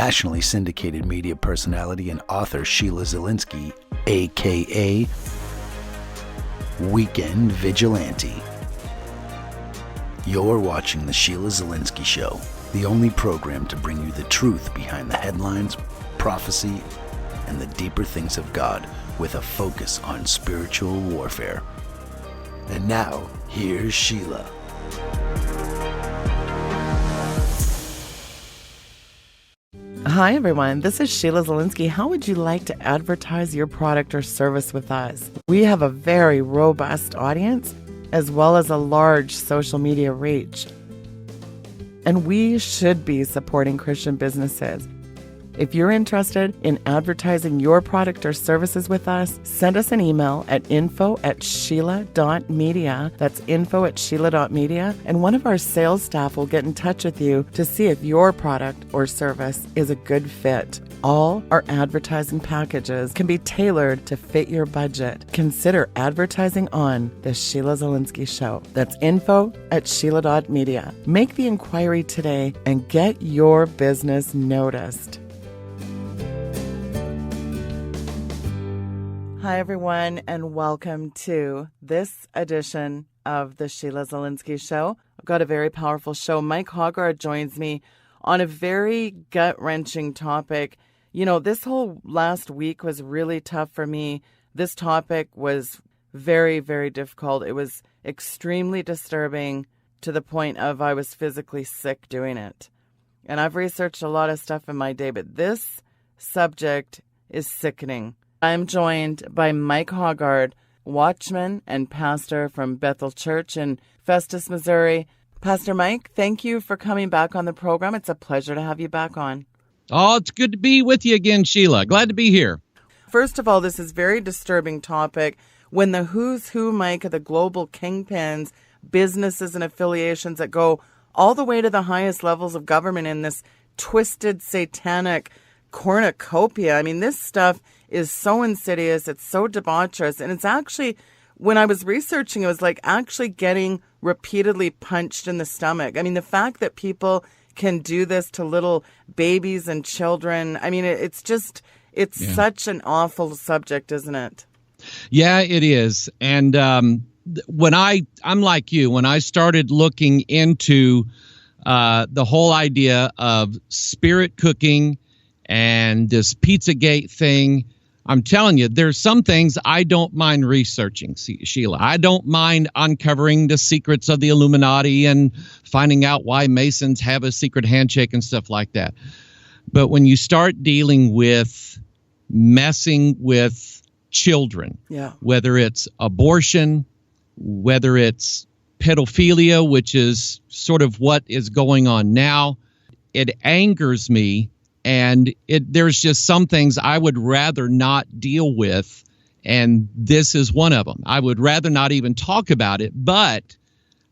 nationally syndicated media personality and author Sheila Zilinsky, aka Weekend Vigilante. You're watching The Sheila Zilinsky Show, the only program to bring you the truth behind the headlines, prophecy, and the deeper things of God with a focus on spiritual warfare. And now, here's Sheila. Hi everyone, this is Sheila Zilinsky. How would you like to advertise your product or service with us? We have a very robust audience as well as a large social media reach. And we should be supporting Christian businesses. If you're interested in advertising your product or services with us, send us an email at info@sheila.media. That's info@sheila.media. And one of our sales staff will get in touch with you to see if your product or service is a good fit. All our advertising packages can be tailored to fit your budget. Consider advertising on The Sheila Zilinsky Show. That's info@sheila.media. Make the inquiry today and get your business noticed. Hi, everyone, and welcome to this edition of The Sheila Zilinsky Show. I've got a very powerful show. Mike Hoggard joins me on a very gut-wrenching topic. You know, this whole last week was really tough for me. This topic was very, very difficult. It was extremely disturbing to the point of I was physically sick doing it. And I've researched a lot of stuff in my day, but this subject is sickening. I'm joined by Mike Hoggard, watchman and pastor from Bethel Church in Festus, Missouri. Pastor Mike, thank you for coming back on the program. It's a pleasure to have you back on. Oh, it's good to be with you again, Sheila. Glad to be here. First of all, this is a very disturbing topic. When the who's who, Mike, of the global kingpins, businesses and affiliations that go all the way to the highest levels of government in this twisted, satanic cornucopia. I mean, this stuff is so insidious, it's so debaucherous, and it's actually, when I was researching, it was like actually getting repeatedly punched in the stomach. I mean, the fact that people can do this to little babies and children, I mean, it's such an awful subject, isn't it? Yeah, it is. And when I'm like you, when I started looking into the whole idea of spirit cooking and this Pizzagate thing, I'm telling you, there's some things I don't mind researching, Sheila. I don't mind uncovering the secrets of the Illuminati and finding out why Masons have a secret handshake and stuff like that. But when you start dealing with messing with children, whether it's abortion, whether it's pedophilia, which is sort of what is going on now, it angers me. And there's just some things I would rather not deal with, and this is one of them. I would rather not even talk about it, but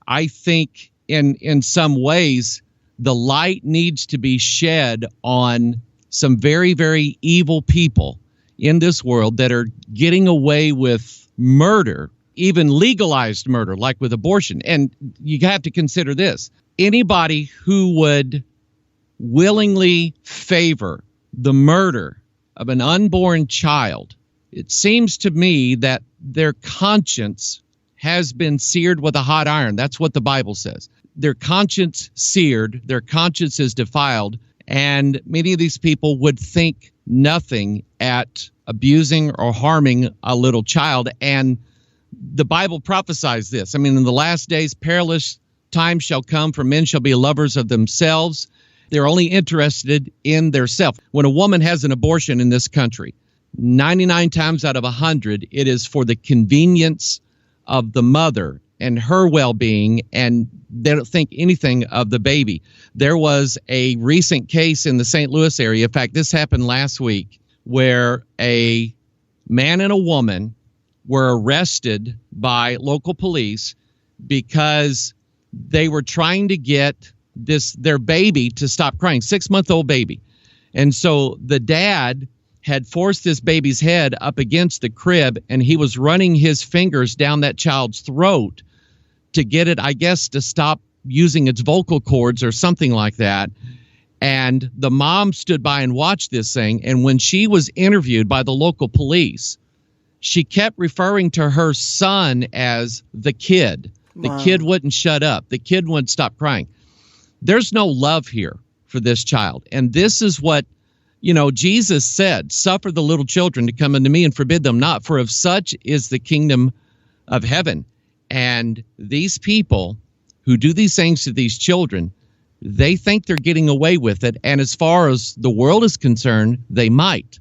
I think in some ways the light needs to be shed on some very, very evil people in this world that are getting away with murder, even legalized murder, like with abortion. And you have to consider this. Anybody who would willingly favor the murder of an unborn child, it seems to me that their conscience has been seared with a hot iron. That's what the Bible says. Their conscience seared, their conscience is defiled, and many of these people would think nothing at abusing or harming a little child. And the Bible prophesies this. I mean, in the last days, perilous times shall come, for men shall be lovers of themselves. They're only interested in their self. When a woman has an abortion in this country, 99 times out of 100, it is for the convenience of the mother and her well-being, and they don't think anything of the baby. There was a recent case in the St. Louis area. In fact, this happened last week, where a man and a woman were arrested by local police because they were trying to get their baby to stop crying, 6-month-old baby. And so the dad had forced this baby's head up against the crib, and he was running his fingers down that child's throat to get it, I guess, to stop using its vocal cords or something like that. And the mom stood by and watched this thing. And when she was interviewed by the local police, she kept referring to her son as the kid. The kid wouldn't shut up. The kid wouldn't stop crying. There's no love here for this child. And this is what, Jesus said, suffer the little children to come unto me and forbid them not, for of such is the kingdom of heaven. And these people who do these things to these children, they think they're getting away with it. And as far as the world is concerned, they might.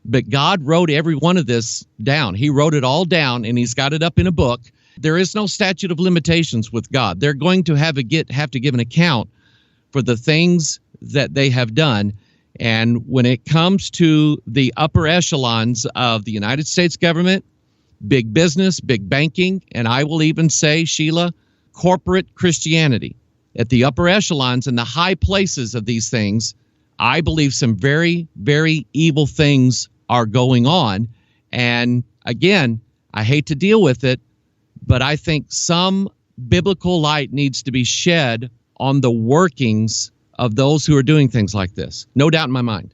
But God wrote every one of this down. He wrote it all down, and he's got it up in a book. There is no statute of limitations with God. They're going to have to give an account for the things that they have done. And when it comes to the upper echelons of the United States government, big business, big banking, and I will even say, Sheila, corporate Christianity, at the upper echelons and the high places of these things, I believe some very, very evil things are going on. And again, I hate to deal with it, but I think some biblical light needs to be shed on the workings of those who are doing things like this. No doubt in my mind.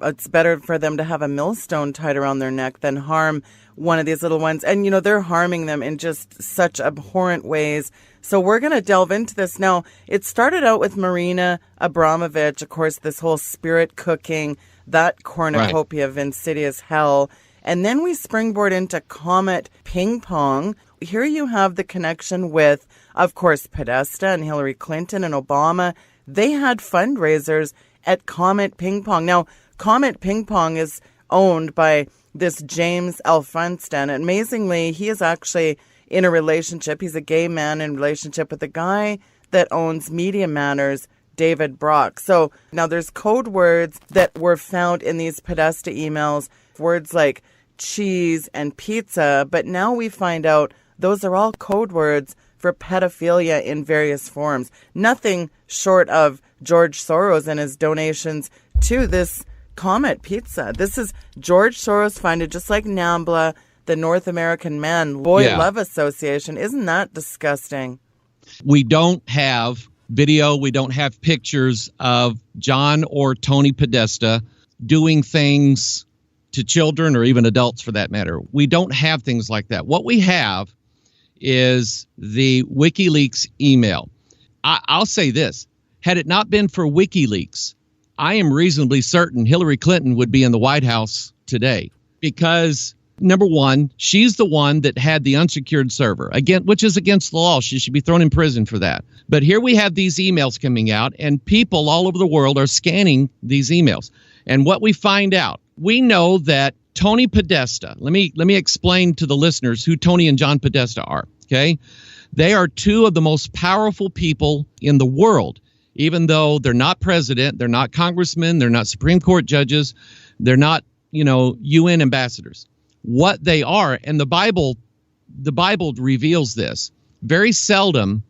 It's better for them to have a millstone tied around their neck than harm one of these little ones. And, they're harming them in just such abhorrent ways. So we're going to delve into this now. It started out with Marina Abramovich, of course, this whole spirit cooking, that cornucopia of insidious hell. And then we springboard into Comet Ping Pong. Here you have the connection with, of course, Podesta and Hillary Clinton and Obama. They had fundraisers at Comet Ping Pong. Now, Comet Ping Pong is owned by this James L. Funston. Amazingly, he is actually in a relationship. He's a gay man in relationship with a guy that owns Media Matters, David Brock. So now there's code words that were found in these Podesta emails, words like cheese and pizza. But now we find out those are all code words for pedophilia in various forms. Nothing short of George Soros and his donations to this Comet Pizza. This is George Soros funded, just like NAMBLA, the North American Man Boy Love Association. Isn't that disgusting? We don't have video. We don't have pictures of John or Tony Podesta doing things to children or even adults for that matter. We don't have things like that. What we have is the WikiLeaks email. I'll say this. Had it not been for WikiLeaks, I am reasonably certain Hillary Clinton would be in the White House today because, number one, she's the one that had the unsecured server, again, which is against the law. She should be thrown in prison for that. But here we have these emails coming out, and people all over the world are scanning these emails. And what we find out, we know that Tony Podesta, let me explain to the listeners who Tony and John Podesta are, okay? They are two of the most powerful people in the world. Even though they're not president, they're not congressmen, they're not Supreme Court judges, they're not, UN ambassadors. What they are, and the Bible reveals this. Very seldom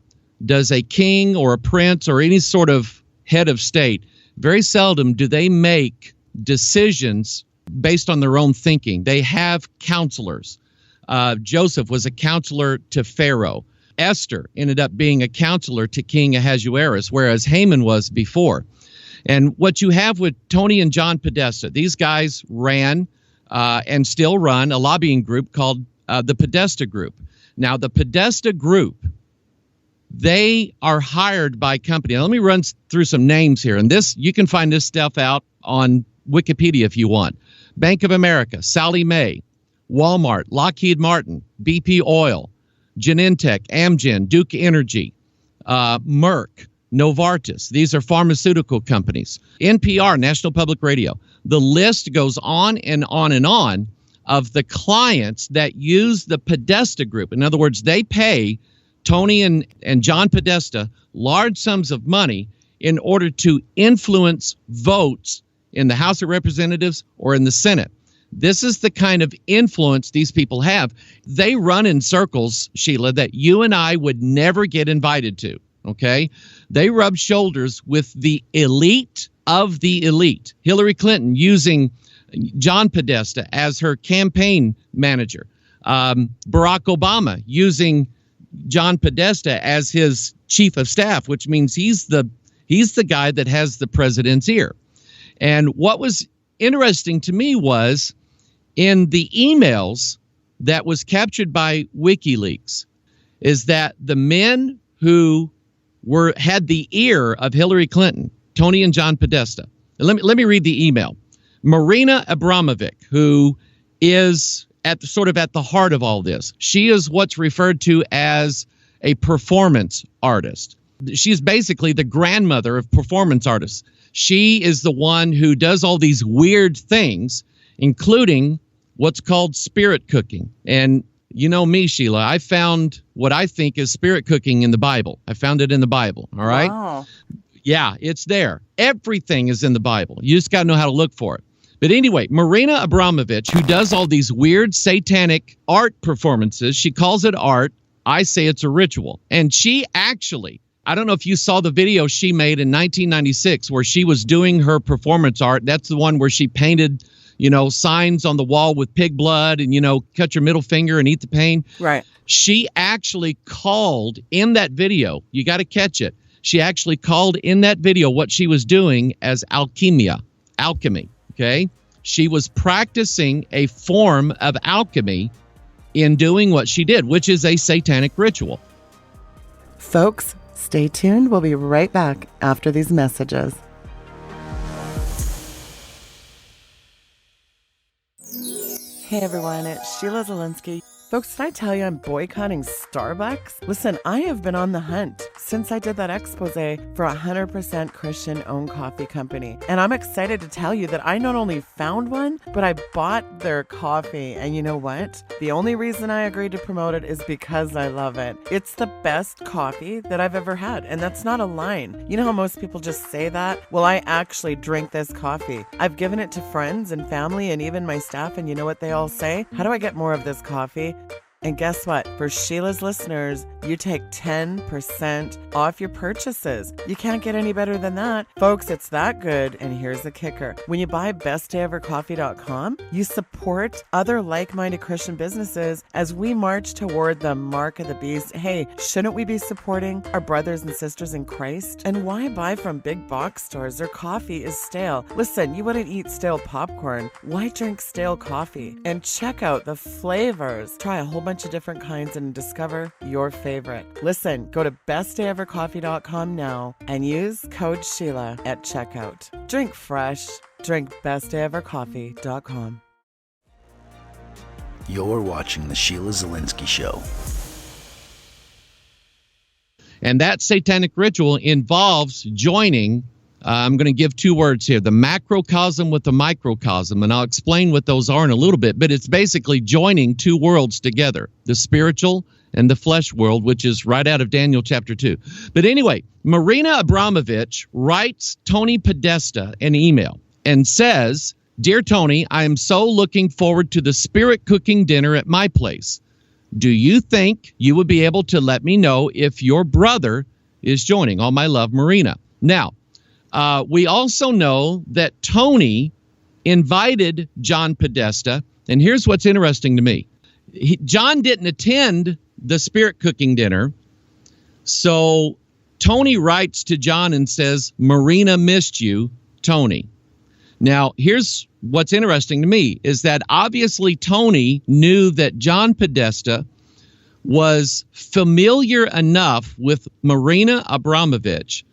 does a king or a prince or any sort of head of state, very seldom do they make decisions based on their own thinking. They have counselors. Joseph was a counselor to Pharaoh. Esther ended up being a counselor to King Ahasuerus, whereas Haman was before. And what you have with Tony and John Podesta, these guys ran and still run a lobbying group called the Podesta Group. Now, the Podesta Group, they are hired by company. Now, let me run through some names here. And this, you can find this stuff out on Wikipedia if you want. Bank of America, Sallie Mae, Walmart, Lockheed Martin, BP Oil, Genentech, Amgen, Duke Energy, Merck, Novartis. These are pharmaceutical companies. NPR, National Public Radio. The list goes on and on and on of the clients that use the Podesta Group. In other words, they pay Tony and John Podesta large sums of money in order to influence votes in the House of Representatives or in the Senate. This is the kind of influence these people have. They run in circles, Sheila, that you and I would never get invited to, okay? They rub shoulders with the elite of the elite. Hillary Clinton using John Podesta as her campaign manager. Barack Obama using John Podesta as his chief of staff, which means he's the He's the guy that has the president's ear. And what was interesting to me was in the emails that was captured by WikiLeaks is that the men who had the ear of Hillary Clinton, Tony and John Podesta. Let me read the email. Marina Abramovic, who is at the heart of all this. She is what's referred to as a performance artist. She's basically the grandmother of performance artists. She is the one who does all these weird things, including what's called spirit cooking. And you know me, Sheila, I found what I think is spirit cooking in the Bible. I found it in the Bible, all right? Wow. Yeah, it's there. Everything is in the Bible. You just got to know how to look for it. But anyway, Marina Abramovic, who does all these weird satanic art performances, she calls it art. I say it's a ritual. And she actually, I don't know if you saw the video she made in 1996 where she was doing her performance art. That's the one where she painted, signs on the wall with pig blood and, cut your middle finger and eat the pain. Right. She actually called in that video, you got to catch it. She actually called in that video what she was doing as alchemy. Okay. She was practicing a form of alchemy in doing what she did, which is a satanic ritual. Folks, stay tuned. We'll be right back after these messages. Hey everyone, it's Sheila Zilinsky. Folks, did I tell you I'm boycotting Starbucks? Listen, I have been on the hunt since I did that expose for a 100% Christian-owned coffee company. And I'm excited to tell you that I not only found one, but I bought their coffee. And you know what? The only reason I agreed to promote it is because I love it. It's the best coffee that I've ever had. And that's not a line. You know how most people just say that? Well, I actually drink this coffee. I've given it to friends and family and even my staff. And you know what they all say? How do I get more of this coffee? And guess what? For Sheila's listeners, you take 10% off your purchases. You can't get any better than that. Folks, it's that good. And here's the kicker. When you buy bestdayevercoffee.com, you support other like-minded Christian businesses as we march toward the mark of the beast. Hey, shouldn't we be supporting our brothers and sisters in Christ? And why buy from big box stores? Their coffee is stale. Listen, you wouldn't eat stale popcorn. Why drink stale coffee? And check out the flavors. Try a whole bunch of different kinds and discover your favorite. Listen, go to bestdayevercoffee.com now and use code Sheila at checkout. Drink fresh. Drink bestdayevercoffee.com. You're watching The Sheila Zilinsky Show. And that satanic ritual involves joining, I'm going to give two words here, the macrocosm with the microcosm, and I'll explain what those are in a little bit, but it's basically joining two worlds together, the spiritual and the flesh world, which is right out of Daniel chapter 2. But anyway, Marina Abramovic writes Tony Podesta an email and says, "Dear Tony, I am so looking forward to the spirit cooking dinner at my place. Do you think you would be able to let me know if your brother is joining? All my love, Marina." Now, we also know that Tony invited John Podesta, and here's what's interesting to me. John didn't attend the spirit cooking dinner, so Tony writes to John and says, "Marina missed you, Tony." Now, here's what's interesting to me is that obviously Tony knew that John Podesta was familiar enough with Marina Abramovic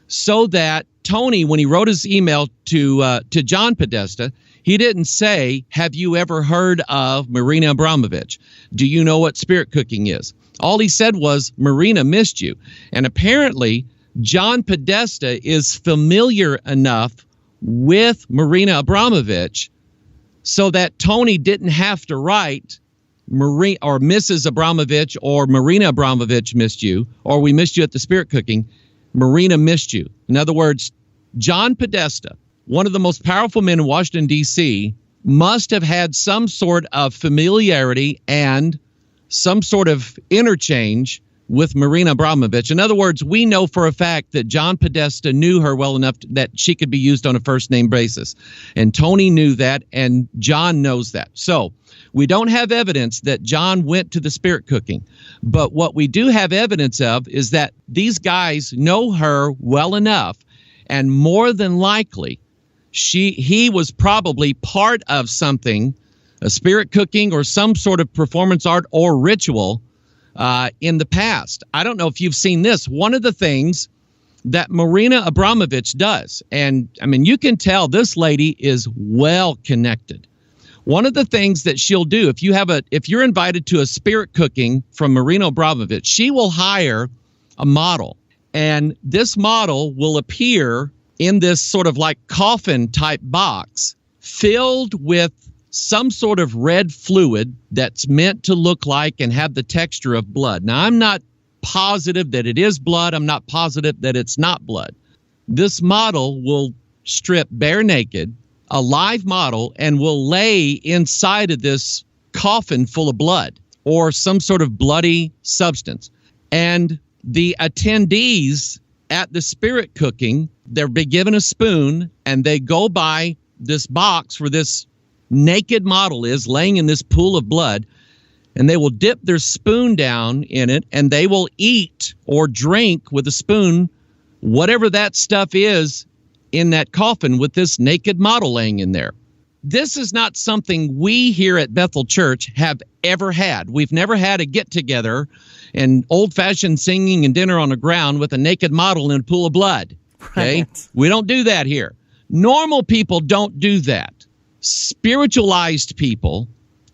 so that Tony, when he wrote his email to John Podesta, he didn't say, "Have you ever heard of Marina Abramovic? Do you know what spirit cooking is?" All he said was, "Marina missed you." And apparently, John Podesta is familiar enough with Marina Abramovic so that Tony didn't have to write Marina or Mrs. Abramovic or Marina Abramovic missed you, or we missed you at the spirit cooking. Marina missed you. In other words, John Podesta, one of the most powerful men in Washington, D.C., must have had some sort of familiarity and some sort of interchange with Marina Abramovic. In other words, we know for a fact that John Podesta knew her well enough that she could be used on a first-name basis. And Tony knew that, and John knows that. So we don't have evidence that John went to the spirit cooking. But what we do have evidence of is that these guys know her well enough And more than likely, he was probably part of something, a spirit cooking or some sort of performance art or ritual in the past. I don't know if you've seen this. One of the things that Marina Abramovich does, and I mean, you can tell this lady is well connected. One of the things that she'll do, if you're invited to a spirit cooking from Marina Abramovich, she will hire a model, and this model will appear in this sort of like coffin type box filled with some sort of red fluid that's meant to look like and have the texture of blood. Now, I'm not positive that it is blood. I'm not positive that it's not blood. This model will strip bare naked, a live model, and will lay inside of this coffin full of blood or some sort of bloody substance. And the attendees at the spirit cooking, they'll be given a spoon and they go by this box where this naked model is laying in this pool of blood, and they will dip their spoon down in it and they will eat or drink with a spoon whatever that stuff is in that coffin with this naked model laying in there. This is not something we here at Bethel Church have ever had. We've never had a get-together and old-fashioned singing and dinner on the ground with a naked model in a pool of blood. Okay? Right. We don't do that here. Normal people don't do that. Spiritualized people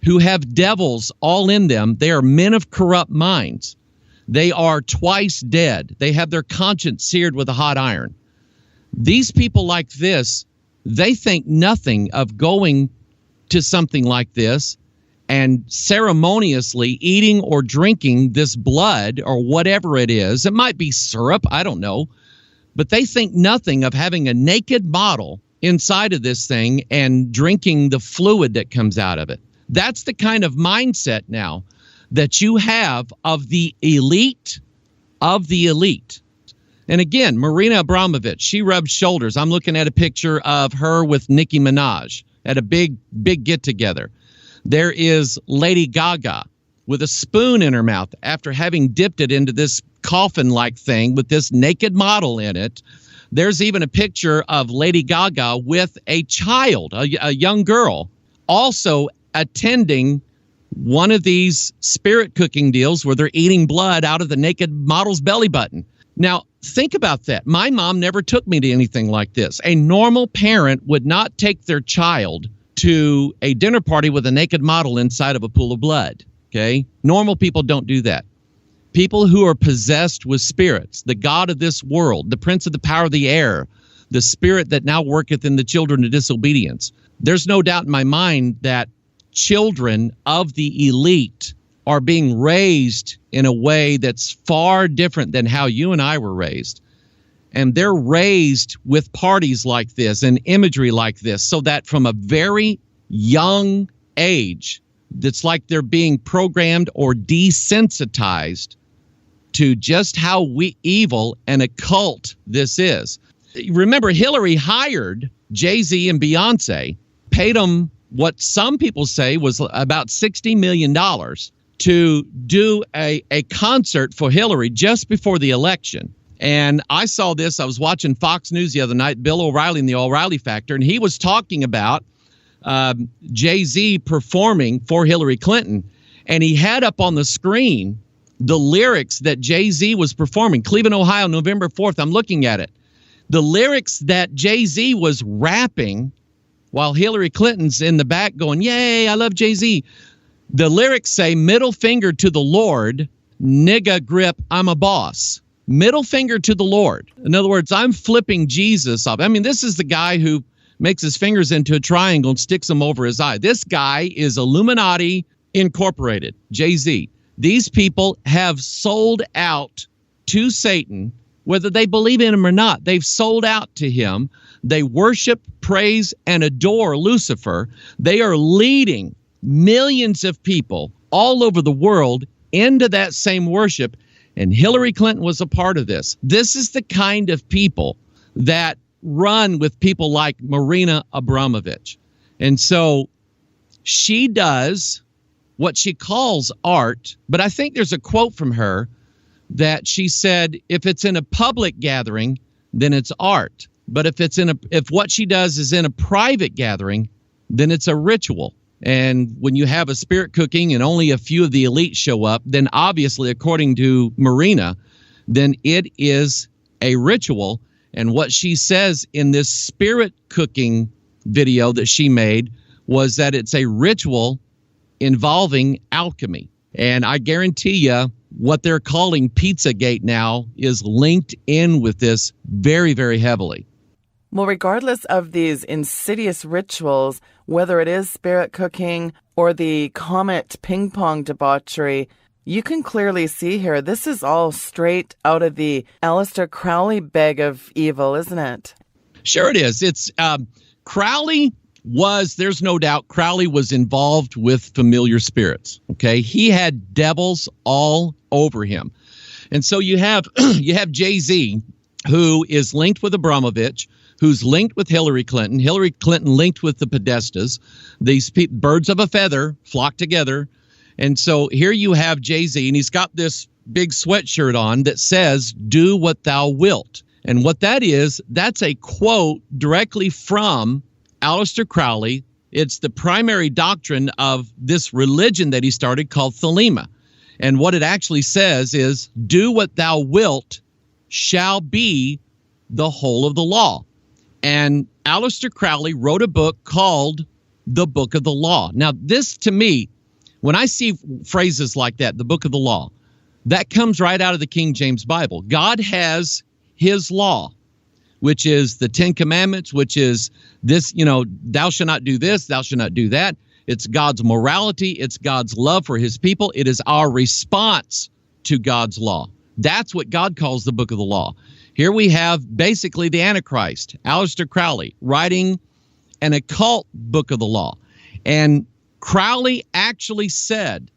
who have devils all in them, they are men of corrupt minds. They are twice dead. They have their conscience seared with a hot iron. These people like this, they think nothing of going to something like this and ceremoniously eating or drinking this blood or whatever it is. It might be syrup, I don't know. But they think nothing of having a naked model inside of this thing and drinking the fluid that comes out of it. That's the kind of mindset now that you have of the elite of the elite. And again, Marina Abramovich, she rubs shoulders. I'm looking at a picture of her with Nicki Minaj at a big get-together. There is Lady Gaga with a spoon in her mouth after having dipped it into this coffin-like thing with this naked model in it. There's even a picture of Lady Gaga with a child, a young girl, also attending one of these spirit cooking deals where they're eating blood out of the naked model's belly button. Now, think about that. My mom never took me to anything like this. A normal parent would not take their child to a dinner party with a naked model inside of a pool of blood. Okay? Normal people don't do that. People who are possessed with spirits, the god of this world, the prince of the power of the air, the spirit that now worketh in the children of disobedience. There's no doubt in my mind that children of the elite are being raised in a way that's far different than how you and I were raised. And they're raised with parties like this and imagery like this, so that from a very young age, it's like they're being programmed or desensitized to just how evil and occult this is. Remember, Hillary hired Jay-Z and Beyonce, paid them what some people say was about $60 million to do a concert for Hillary just before the election. And I saw this. I was watching Fox News the other night, Bill O'Reilly and the O'Reilly Factor, and he was talking about Jay-Z performing for Hillary Clinton. And he had up on the screen the lyrics that Jay-Z was performing. Cleveland, Ohio, November 4th. I'm looking at it. The lyrics that Jay-Z was rapping while Hillary Clinton's in the back going, yay, I love Jay-Z. The lyrics say, middle finger to the Lord, nigga grip, I'm a boss. Middle finger to the Lord. In other words, I'm flipping Jesus off. I mean, this is the guy who makes his fingers into a triangle and sticks them over his eye. This guy is Illuminati Incorporated, Jay-Z. These people have sold out to Satan, whether they believe in him or not. They've sold out to him. They worship, praise, and adore Lucifer. They are leading millions of people all over the world into that same worship. And Hillary Clinton was a part of this. This is the kind of people that run with people like Marina Abramovich. And so she does what she calls art, but I think there's a quote from her that she said, if it's in a public gathering, then it's art. But if what she does is in a private gathering, then it's a ritual. And when you have a spirit cooking and only a few of the elite show up, then obviously, according to Marina, then it is a ritual. And what she says in this spirit cooking video that she made was that it's a ritual involving alchemy. And I guarantee you what they're calling Pizzagate now is linked in with this very, very heavily. Well, regardless of these insidious rituals, whether it is spirit cooking or the comet ping pong debauchery, you can clearly see here, this is all straight out of the Aleister Crowley bag of evil, isn't it? Sure it is. It's Crowley there's no doubt Crowley was involved with familiar spirits. Okay. He had devils all over him. And so you have Jay-Z, who is linked with Abramovich, who's linked with Hillary Clinton. Hillary Clinton linked with the Podestas. These birds of a feather flock together. And so here you have Jay-Z, and he's got this big sweatshirt on that says, "Do what thou wilt." And what that is, that's a quote directly from Aleister Crowley. It's the primary doctrine of this religion that he started called Thelema. And what it actually says is, "Do what thou wilt shall be the whole of the law." And Aleister Crowley wrote a book called The Book of the Law. Now, this to me, when I see phrases like that, the Book of the Law, that comes right out of the King James Bible. God has his law, which is the 10 Commandments, which is this, thou shalt not do this, thou shalt not do that. It's God's morality. It's God's love for his people. It is our response to God's law. That's what God calls the Book of the Law. Here we have basically the Antichrist, Aleister Crowley, writing an occult book of the law. And Crowley actually said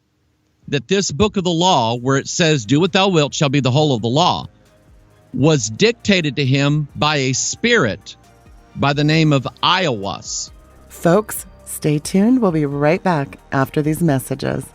that this book of the law, where it says, "Do what thou wilt shall be the whole of the law," was dictated to him by a spirit by the name of Iowas. Folks, stay tuned. We'll be right back after these messages.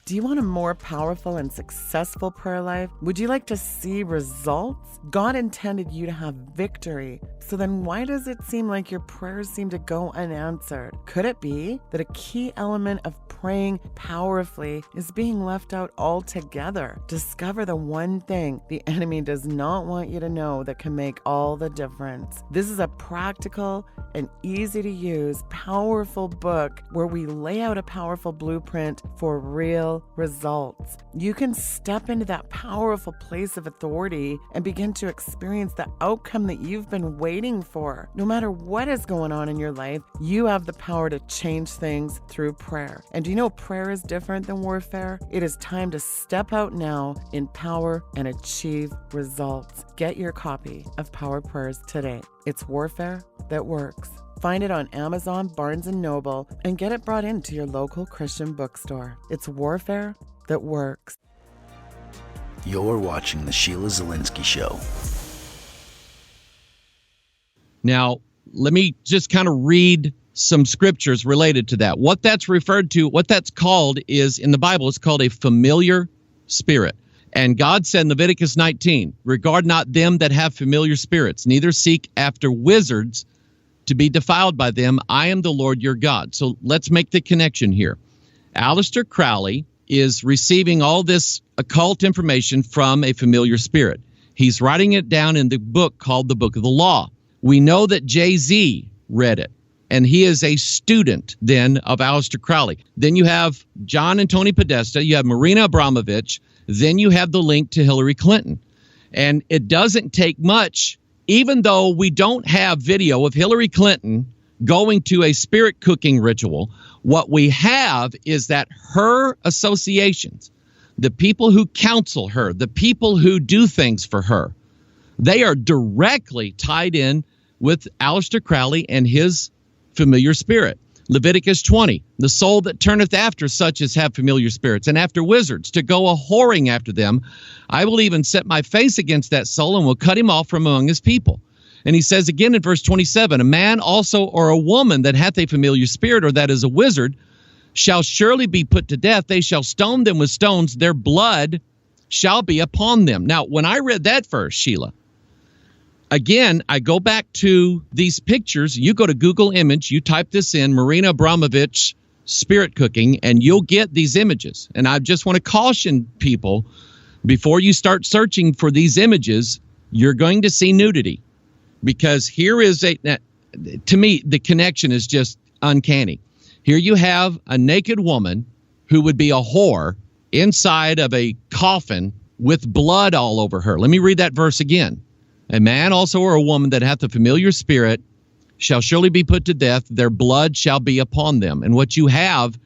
Do you want a more powerful and successful prayer life? Would you like to see results? God intended you to have victory. So then why does it seem like your prayers seem to go unanswered? Could it be that a key element of praying powerfully is being left out altogether? Discover the one thing the enemy does not want you to know that can make all the difference. This is a practical and easy to use, powerful book where we lay out a powerful blueprint for real results. You can step into that powerful place of authority and begin to experience the outcome that you've been waiting for. No matter what is going on in your life, you have the power to change things through prayer. And do you know prayer is different than warfare? It is time to step out now in power and achieve results. Get your copy of Power Prayers today. It's warfare that works. Find it on Amazon, Barnes & Noble, and get it brought into your local Christian bookstore. It's warfare that works. You're watching The Sheila Zilinsky Show. Now, let me just kind of read some scriptures related to that. What that's referred to, what that's called is, in the Bible, it's called a familiar spirit. And God said in Leviticus 19, "Regard not them that have familiar spirits, neither seek after wizards to be defiled by them. I am the Lord your God." So let's make the connection here. Aleister Crowley is receiving all this occult information from a familiar spirit. He's writing it down in the book called the Book of the Law. We know that Jay-Z read it, and he is a student then of Aleister Crowley. Then you have John and Tony Podesta, you have Marina Abramovich, then you have the link to Hillary Clinton. And it doesn't take much, even though we don't have video of Hillary Clinton going to a spirit cooking ritual. What we have is that her associations, the people who counsel her, the people who do things for her, they are directly tied in with Aleister Crowley and his familiar spirit. Leviticus 20, "The soul that turneth after such as have familiar spirits, and after wizards, to go a-whoring after them, I will even set my face against that soul, and will cut him off from among his people." And he says again in verse 27, "A man also or a woman that hath a familiar spirit, or that is a wizard, shall surely be put to death. They shall stone them with stones. Their blood shall be upon them." Now, when I read that verse, Sheila, Again, I go back to these pictures. You go to Google Image, you type this in, Marina Abramovich spirit cooking, and you'll get these images. And I just want to caution people, before you start searching for these images, you're going to see nudity. Because here is to me, the connection is just uncanny. Here you have a naked woman who would be a whore inside of a coffin with blood all over her. Let me read that verse again. A man also or a woman that hath a familiar spirit shall surely be put to death. Their blood shall be upon them. And what you have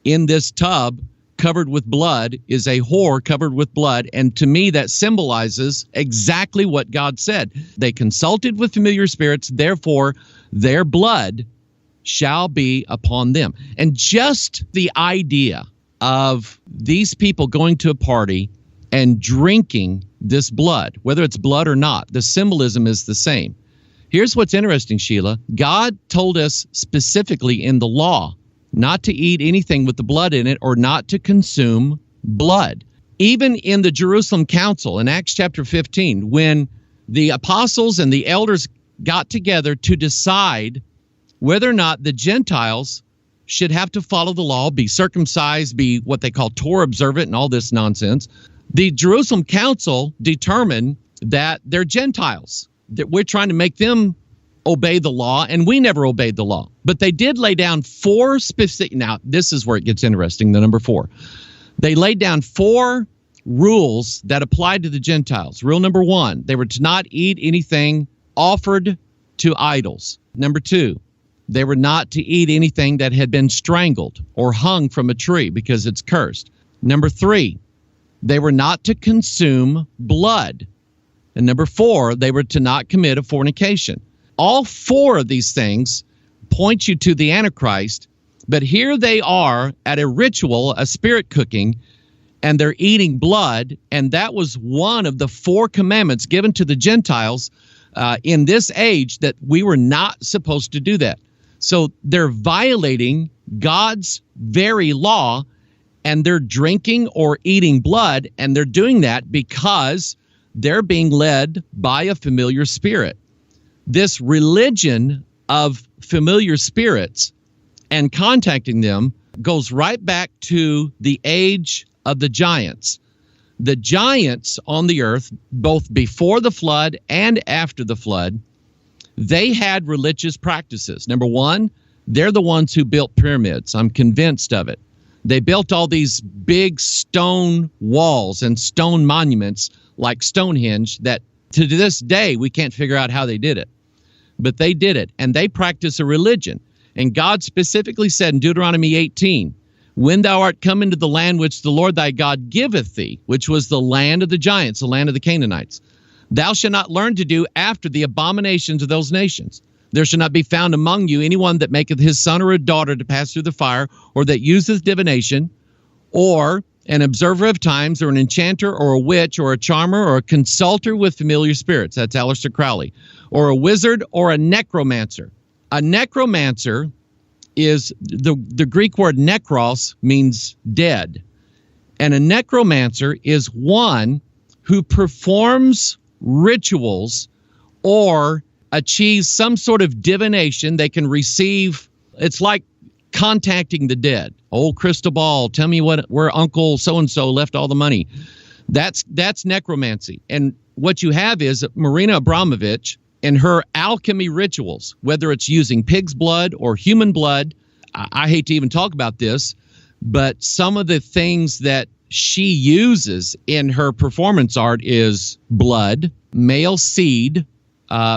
in this tub covered with blood is a whore covered with blood. And to me, that symbolizes exactly what God said. They consulted with familiar spirits, therefore their blood shall be upon them. And just the idea of these people going to a party and drinking this blood, whether it's blood or not, the symbolism is the same. Here's what's interesting, Sheila. God told us specifically in the law not to eat anything with the blood in it or not to consume blood. Even in the Jerusalem Council in Acts chapter 15, when the apostles and the elders got together to decide whether or not the Gentiles should have to follow the law, be circumcised, be what they call Torah observant and all this nonsense, the Jerusalem Council determined that they're Gentiles, that we're trying to make them obey the law, and we never obeyed the law. But they did lay down 4 specific, now this is where it gets interesting, the number 4. They laid down 4 rules that applied to the Gentiles. Rule number 1, they were to not eat anything offered to idols. Number 2, they were not to eat anything that had been strangled or hung from a tree because it's cursed. Number 3, they were not to consume blood. And number 4, they were to not commit a fornication. All 4 of these things point you to the Antichrist, but here they are at a ritual, a spirit cooking, and they're eating blood, and that was one of the 4 commandments given to the Gentiles in this age, that we were not supposed to do that. So they're violating God's very law, and they're drinking or eating blood, and they're doing that because they're being led by a familiar spirit. This religion of familiar spirits and contacting them goes right back to the age of the giants. The giants on the earth, both before the flood and after the flood, they had religious practices. Number 1, they're the ones who built pyramids. I'm convinced of it. They built all these big stone walls and stone monuments like Stonehenge that to this day we can't figure out how they did it. But they did it, and they practice a religion. And God specifically said in Deuteronomy 18, when thou art come into the land which the Lord thy God giveth thee, which was the land of the giants, the land of the Canaanites, thou shalt not learn to do after the abominations of those nations. There shall not be found among you anyone that maketh his son or a daughter to pass through the fire, or that useth divination, or an observer of times, or an enchanter, or a witch, or a charmer, or a consulter with familiar spirits. That's Aleister Crowley. Or a wizard, or a necromancer. A necromancer is, the Greek word nekros means dead. And a necromancer is one who performs rituals or achieves some sort of divination. They can receive, it's like contacting the dead. Old crystal ball, tell me where Uncle so-and-so left all the money. That's necromancy. And what you have is Marina Abramovich and her alchemy rituals, whether it's using pig's blood or human blood. I hate to even talk about this, but some of the things that she uses in her performance art is blood, male seed,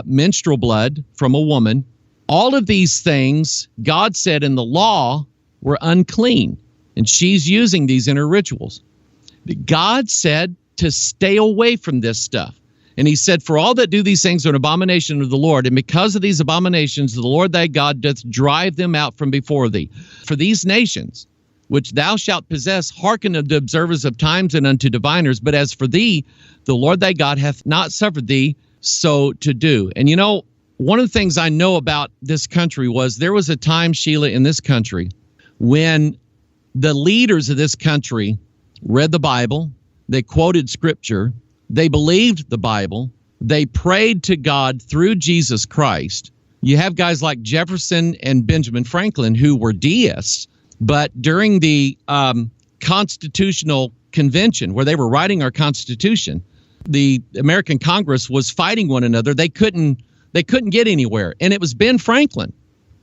menstrual blood from a woman. All of these things, God said in the law, were unclean, and she's using these in her rituals. God said to stay away from this stuff. And he said, for all that do these things are an abomination of the Lord, and because of these abominations, the Lord thy God doth drive them out from before thee. For these nations, which thou shalt possess, hearken unto observers of times and unto diviners. But as for thee, the Lord thy God hath not suffered thee so to do. And you know, one of the things I know about this country was there was a time, Sheila, in this country when the leaders of this country read the Bible, they quoted scripture, they believed the Bible, They prayed to God through Jesus Christ. You have guys like Jefferson and Benjamin Franklin who were deists, but during the Constitutional Convention, where they were writing our Constitution, the American Congress was fighting one another. They couldn't get anywhere. And it was Ben Franklin,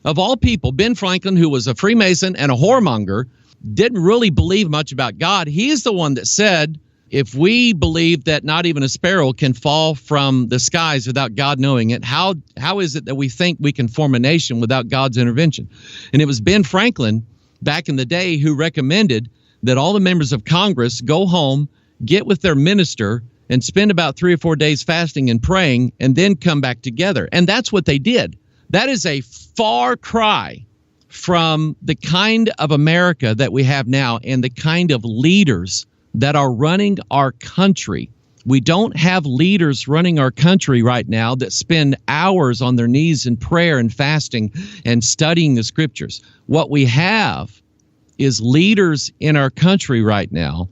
of all people, Ben Franklin, who was a Freemason and a whoremonger, didn't really believe much about God. He's the one that said, if we believe that not even a sparrow can fall from the skies without God knowing it, how is it that we think we can form a nation without God's intervention? And it was Ben Franklin back in the day who recommended that all the members of Congress go home, get with their minister, and spend about 3 or 4 days fasting and praying, and then come back together. And that's what they did. That is a far cry from the kind of America that we have now and the kind of leaders that are running our country. We don't have leaders running our country right now that spend hours on their knees in prayer and fasting and studying the scriptures. What we have is leaders in our country right now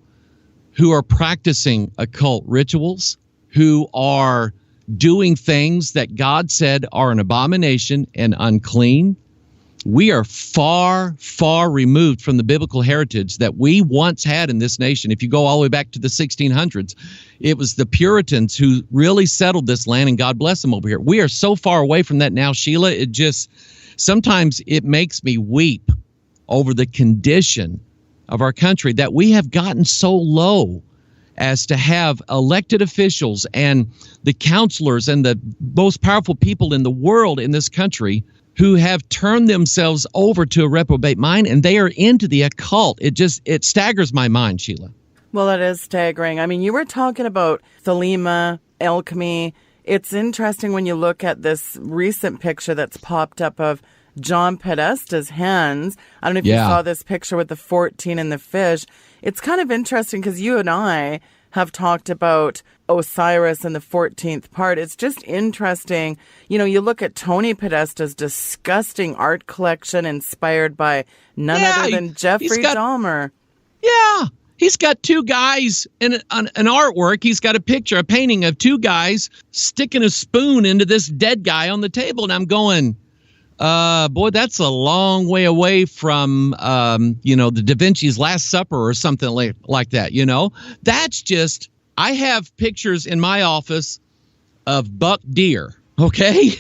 who are practicing occult rituals, who are doing things that God said are an abomination and unclean. We are far, far removed from the biblical heritage that we once had in this nation. If you go all the way back to the 1600s, it was the Puritans who really settled this land, and God bless them over here. We are so far away from that now, Sheila. It just, sometimes it makes me weep over the condition of our country, that we have gotten so low as to have elected officials and the counselors and the most powerful people in the world in this country who have turned themselves over to a reprobate mind, and they are into the occult. It staggers my mind, Sheila. Well, it is staggering. I mean, you were talking about thelema, alchemy. It's interesting when you look at this recent picture that's popped up of John Podesta's hands. I don't know if you saw this picture with the 14 and the fish. It's kind of interesting because you and I have talked about Osiris and the 14th part. It's just interesting. You know, you look at Tony Podesta's disgusting art collection inspired by none other than Jeffrey Dahmer. Yeah. He's got two guys in an artwork. He's got a painting of two guys sticking a spoon into this dead guy on the table. And I'm going, boy, that's a long way away from, the Da Vinci's Last Supper or something like that, That's just, I have pictures in my office of buck deer, okay?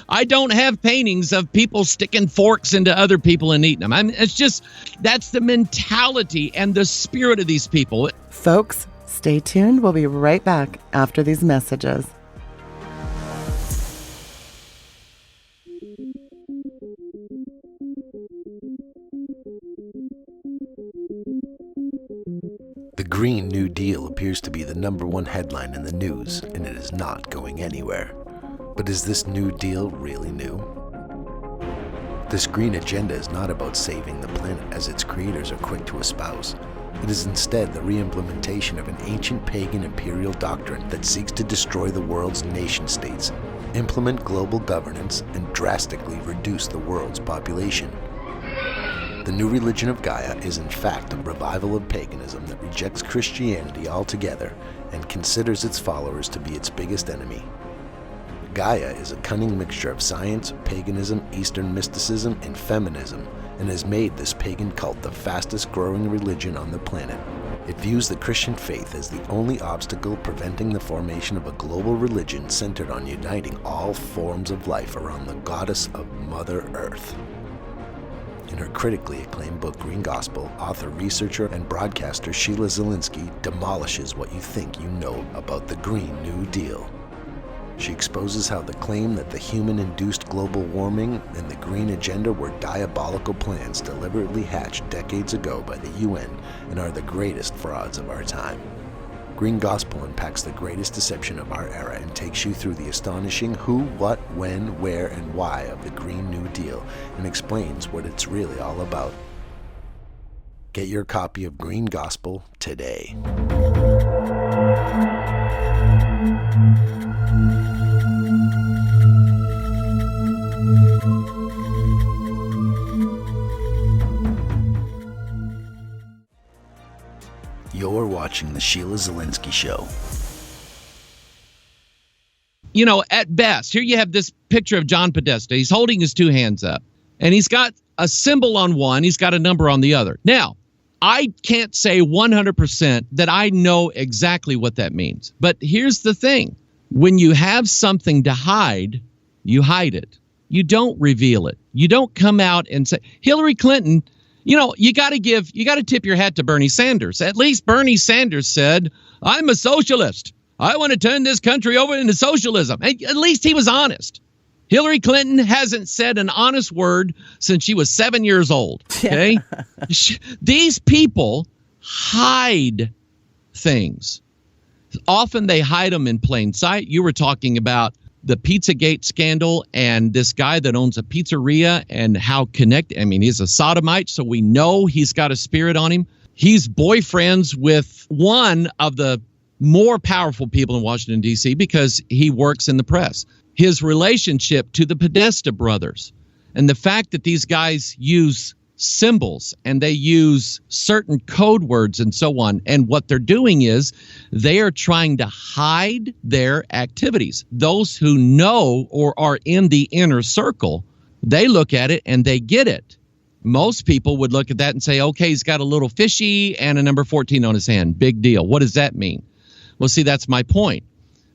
I don't have paintings of people sticking forks into other people and eating them. I mean, it's just, that's the mentality and the spirit of these people. Folks, stay tuned. We'll be right back after these messages. The Green New Deal appears to be the #1 headline in the news, and it is not going anywhere. But is this New Deal really new? This green agenda is not about saving the planet as its creators are quick to espouse. It is instead the re-implementation of an ancient pagan imperial doctrine that seeks to destroy the world's nation-states, implement global governance, and drastically reduce the world's population. The new religion of Gaia is in fact a revival of paganism that rejects Christianity altogether and considers its followers to be its biggest enemy. Gaia is a cunning mixture of science, paganism, Eastern mysticism, and feminism, and has made this pagan cult the fastest growing religion on the planet. It views the Christian faith as the only obstacle preventing the formation of a global religion centered on uniting all forms of life around the goddess of Mother Earth. In her critically acclaimed book, Green Gospel, author, researcher, and broadcaster Sheila Zilinsky demolishes what you think you know about the Green New Deal. She exposes how the claim that the human-induced global warming and the green agenda were diabolical plans deliberately hatched decades ago by the UN and are the greatest frauds of our time. Green Gospel unpacks the greatest deception of our era and takes you through the astonishing who, what, when, where, and why of the Green New Deal and explains what it's really all about. Get your copy of Green Gospel today. You're watching The Sheila Zilinsky Show. at best, here you have this picture of John Podesta. He's holding his two hands up, and he's got a symbol on one. He's got a number on the other. Now, I can't say 100% that I know exactly what that means. But here's the thing. When you have something to hide, you hide it. You don't reveal it. You don't come out and say, Hillary Clinton, you got to tip your hat to Bernie Sanders. At least Bernie Sanders said, I'm a socialist. I want to turn this country over into socialism. At least he was honest. Hillary Clinton hasn't said an honest word since she was 7 years old. Okay. These people hide things. Often they hide them in plain sight. You were talking about the Pizzagate scandal and this guy that owns a pizzeria and how connected. I mean, he's a sodomite, so we know he's got a spirit on him. He's boyfriends with one of the more powerful people in Washington, D.C. because he works in the press. His relationship to the Podesta brothers and the fact that these guys use symbols and they use certain code words and so on. And what they're doing is they are trying to hide their activities. Those who know or are in the inner circle, they look at it and they get it. Most people would look at that and say, okay, he's got a little fishy and a number 14 on his hand. Big deal. What does that mean? Well, see, that's my point.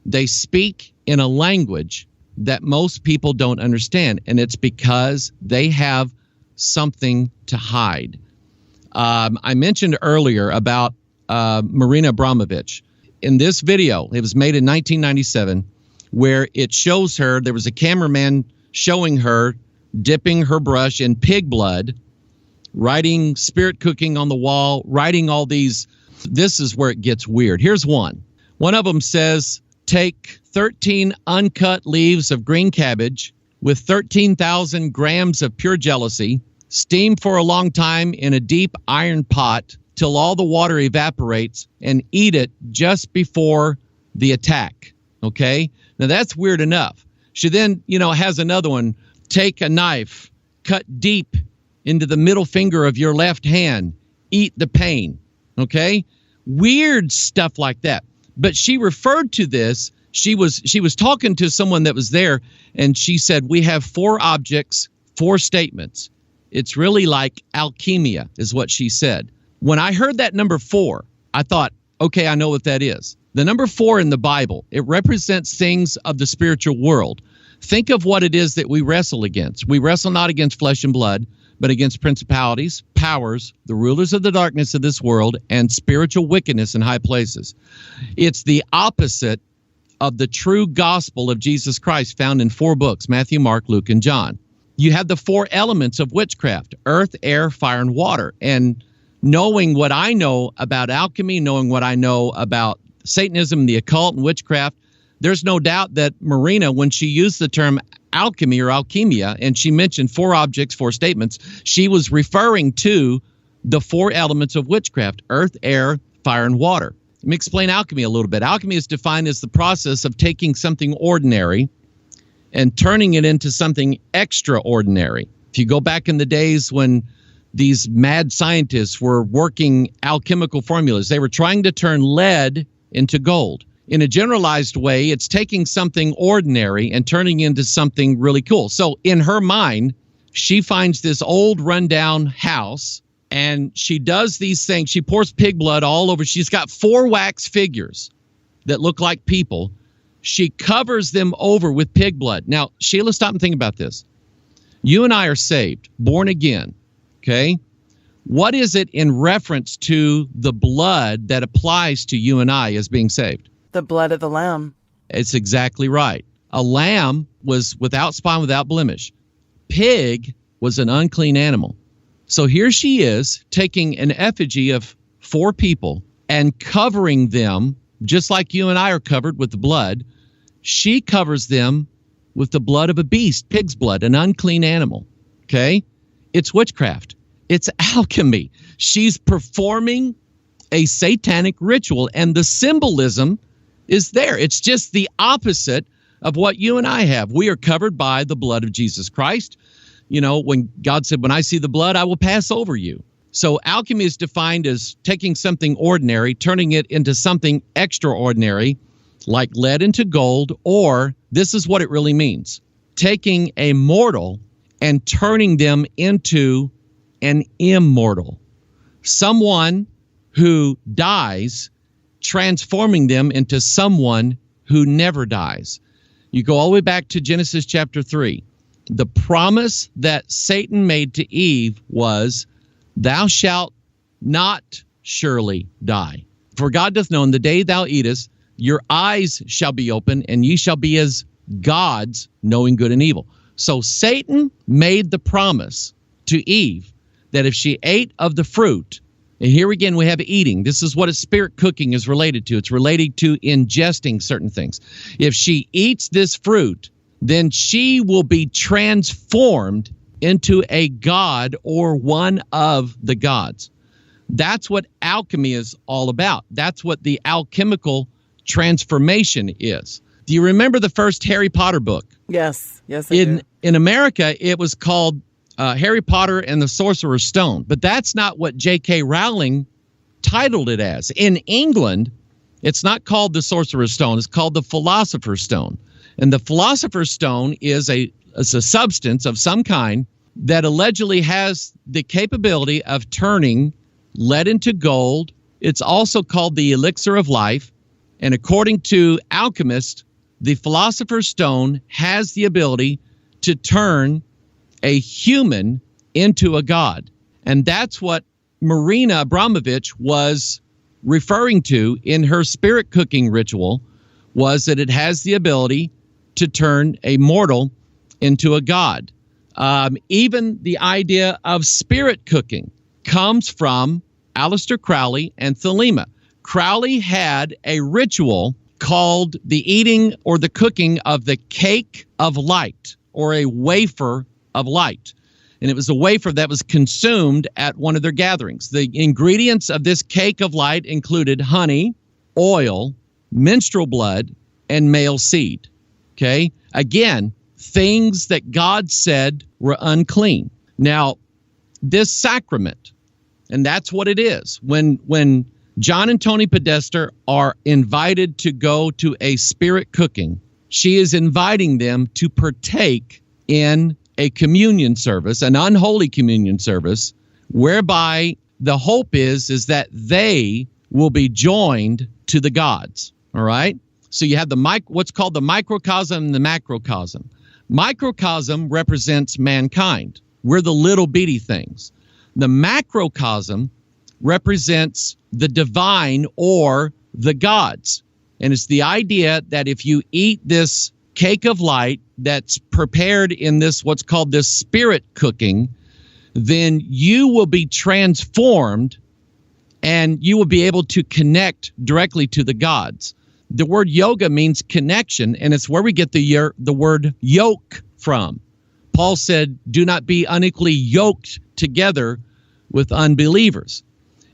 They speak in a language that most people don't understand, and it's because they have something to hide. I mentioned earlier about Marina Abramovich. In this video, it was made in 1997, where it shows her, there was a cameraman showing her dipping her brush in pig blood, writing spirit cooking on the wall, writing all these. This is where it gets weird. Here's one. One of them says, take 13 uncut leaves of green cabbage with 13,000 grams of pure jealousy, steam for a long time in a deep iron pot till all the water evaporates, and eat it just before the attack. Okay? Now that's weird enough. She then, has another one. Take a knife, cut deep into the middle finger of your left hand, eat the pain. Okay? Weird stuff like that. But she referred to this. She was talking to someone that was there, and she said, we have 4 objects, 4 statements. It's really like alchemia is what she said. When I heard that number 4, I thought, okay, I know what that is. The number 4 in the Bible, it represents things of the spiritual world. Think of what it is that we wrestle against. We wrestle not against flesh and blood, but against principalities, powers, the rulers of the darkness of this world, and spiritual wickedness in high places. It's the opposite of the true gospel of Jesus Christ found in 4 books, Matthew, Mark, Luke, and John. You have the 4 elements of witchcraft, earth, air, fire, and water. And knowing what I know about alchemy, knowing what I know about Satanism, the occult, and witchcraft, there's no doubt that Marina, when she used the term alchemy or alchemia, and she mentioned 4 objects, 4 statements, she was referring to the 4 elements of witchcraft, earth, air, fire, and water. Let me explain alchemy a little bit. Alchemy is defined as the process of taking something ordinary and turning it into something extraordinary. If you go back in the days when these mad scientists were working alchemical formulas, they were trying to turn lead into gold. In a generalized way, it's taking something ordinary and turning into something really cool. So in her mind, she finds this old rundown house and she does these things. She pours pig blood all over. She's got 4 wax figures that look like people. She covers them over with pig blood. Now, Sheila, stop and think about this. You and I are saved, born again, okay? What is it in reference to the blood that applies to you and I as being saved? The blood of the Lamb. It's exactly right. A lamb was without spot, without blemish. Pig was an unclean animal. So here she is taking an effigy of 4 people and covering them, just like you and I are covered with the blood. She covers them with the blood of a beast, pig's blood, an unclean animal. Okay? It's witchcraft. It's alchemy. She's performing a satanic ritual, and the symbolism is there. It's just the opposite of what you and I have. We are covered by the blood of Jesus Christ. When God said, when I see the blood, I will pass over you. So alchemy is defined as taking something ordinary, turning it into something extraordinary, like lead into gold, or this is what it really means. Taking a mortal and turning them into an immortal. Someone who dies, transforming them into someone who never dies. You go all the way back to Genesis chapter 3. The promise that Satan made to Eve was, thou shalt not surely die. For God doth know, in the day thou eatest, your eyes shall be open, and ye shall be as gods, knowing good and evil. So Satan made the promise to Eve that if she ate of the fruit, and here again we have eating. This is what a spirit cooking is related to. It's related to ingesting certain things. If she eats this fruit, then she will be transformed into a god or one of the gods. That's what alchemy is all about. That's what the alchemical transformation is. Do you remember the first Harry Potter book? Yes, I do. In America, it was called Harry Potter and the Sorcerer's Stone, but that's not what J.K. Rowling titled it as. In England, it's not called the Sorcerer's Stone. It's called the Philosopher's Stone. And the Philosopher's Stone is a substance of some kind that allegedly has the capability of turning lead into gold. It's also called the elixir of life. And according to alchemists, the Philosopher's Stone has the ability to turn a human into a god. And that's what Marina Abramovich was referring to in her spirit cooking ritual, was that it has the ability to turn a mortal into a god. Even the idea of spirit cooking comes from Aleister Crowley and Thelema. Crowley had a ritual called the eating or the cooking of the cake of light, or a wafer of light. And it was a wafer that was consumed at one of their gatherings. The ingredients of this cake of light included honey, oil, menstrual blood, and male seed. Okay? Again, things that God said were unclean. Now, this sacrament, and that's what it is. When John and Tony Podesta are invited to go to a spirit cooking, she is inviting them to partake in a communion service, an unholy communion service, whereby the hope is that they will be joined to the gods. All right? So you have what's called the microcosm and the macrocosm. Microcosm represents mankind. We're the little bitty things. The macrocosm represents the divine or the gods. And it's the idea that if you eat this cake of light that's prepared in this, what's called this spirit cooking, then you will be transformed and you will be able to connect directly to the gods. The word yoga means connection, and it's where we get the word yoke from. Paul said, do not be unequally yoked together with unbelievers.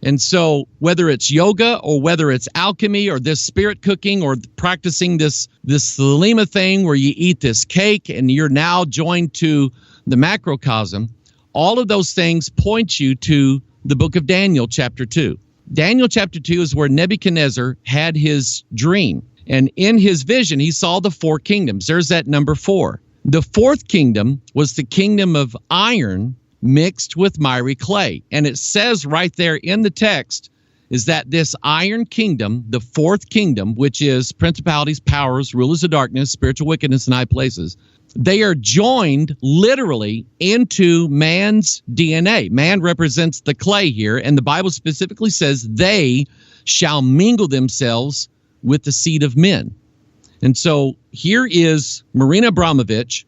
And so whether it's yoga or whether it's alchemy or this spirit cooking or practicing this Thelema thing where you eat this cake and you're now joined to the macrocosm, all of those things point you to the book of Daniel chapter 2. Daniel chapter 2 is where Nebuchadnezzar had his dream. And in his vision, he saw the four kingdoms. There's that number 4. The fourth kingdom was the kingdom of iron mixed with miry clay. And it says right there in the text is that this iron kingdom, the fourth kingdom, which is principalities, powers, rulers of darkness, spiritual wickedness in high places, they are joined literally into man's DNA. Man represents the clay here, and the Bible specifically says they shall mingle themselves with the seed of men. And so here is Marina Abramovich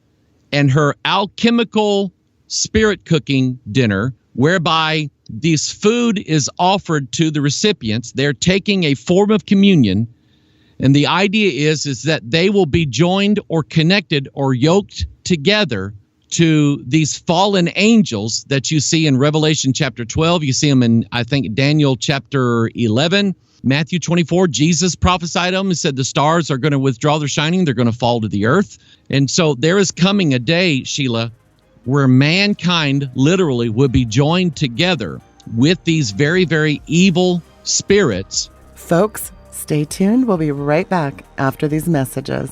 and her alchemical spirit cooking dinner, whereby this food is offered to the recipients. They're taking a form of communion, and the idea is that they will be joined or connected or yoked together to these fallen angels that you see in Revelation chapter 12. You see them in, I think, Daniel chapter 11. Matthew 24, Jesus prophesied them and said the stars are going to withdraw their shining. They're going to fall to the earth. And so there is coming a day, Sheila, where mankind literally will be joined together with these very, very evil spirits. Folks, stay tuned. We'll be right back after these messages.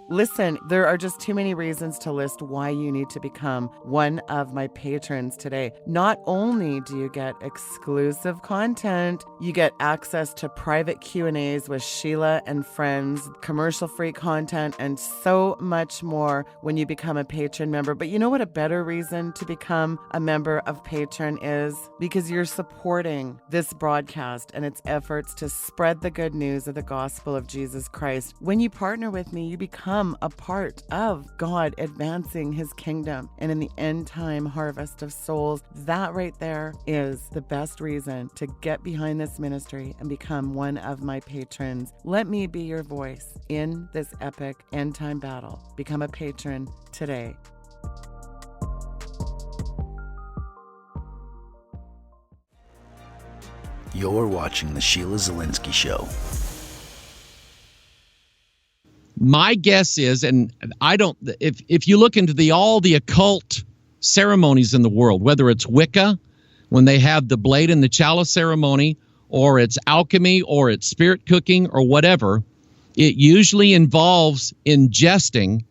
Listen, there are just too many reasons to list why you need to become one of my patrons today. Not only do you get exclusive content, you get access to private Q&As with Sheila and friends, commercial-free content, and so much more when you become a patron member. But you know what a better reason to become a member of Patron is? Because you're supporting this broadcast and its efforts to spread the good news of the gospel of Jesus Christ. When you partner with me, you become a part of God advancing his kingdom and in the end time harvest of souls. That right there is the best reason to get behind this ministry and become one of my patrons. Let me be your voice in this epic end time battle. Become a patron today. You're watching The Sheila Zilinsky Show. My guess is, and I don't, if you look into all the occult ceremonies in the world, whether it's Wicca, when they have the blade and the chalice ceremony, or it's alchemy, or it's spirit cooking, or whatever, it usually involves ingesting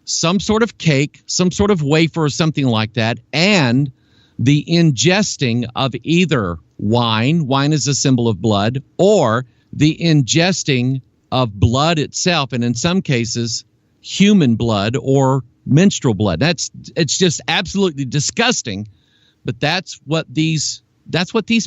some sort of cake, some sort of wafer, or something like that, and the ingesting of either wine is a symbol of blood, or the ingesting of blood itself, and in some cases, human blood or menstrual blood. It's just absolutely disgusting, but that's what these